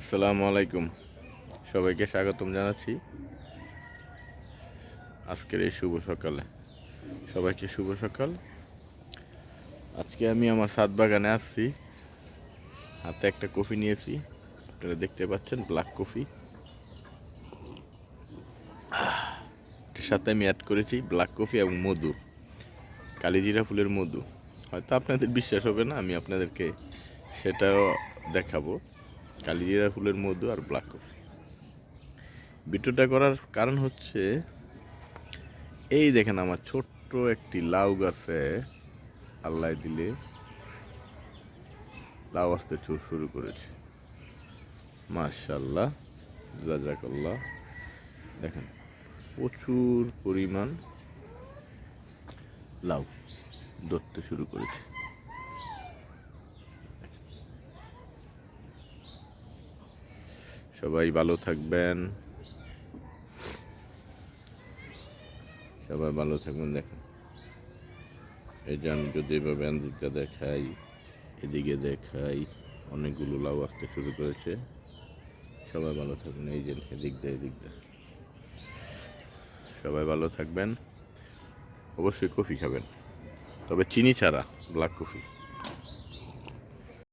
আসসালামু আলাইকুম, সবাইকে স্বাগতম জানাচ্ছি আজকের এই শুভ সকালে। সবাইকে শুভ সকাল। আজকে আমি আমার ছাদ বাগানে আসছি, হাতে একটা কফি নিয়েছি। আপনারা দেখতে পাচ্ছেন ব্ল্যাক কফি। এর সাথে আমি অ্যাড করেছি ব্ল্যাক কফি এবং মধু, কালিজিরা ফুলের মধু। হয়তো আপনাদের বিশ্বাস হবে না, আমি আপনাদেরকে সেটাও দেখাবো। কালিজিরা ফুলের মধু আর ব্ল্যাক কফি। ভিডিওটা করার কারণ হচ্ছে, এই দেখেন আমার ছোট্ট একটি লাউ গাছে আল্লাহ দিলে লাউ আসতে শুরু করেছে। মাশাআল্লাহ, জাযাকাল্লাহ। দেখেন প্রচুর পরিমাণ লাউ ধরতে শুরু করেছে। সবাই ভালো থাকবেন, সবাই ভালো থাকবেন। দেখেন এই যে আমি যদি এভাবে আন্দিকটা দেখাই, এদিকে দেখাই, অনেকগুলো লাউ আসতে শুরু করেছে। সবাই ভালো থাকবেন। এই যে এদিক দিয়ে সবাই ভালো থাকবেন। অবশ্যই কফি খাবেন, তবে চিনি ছাড়া, ব্ল্যাক কফি।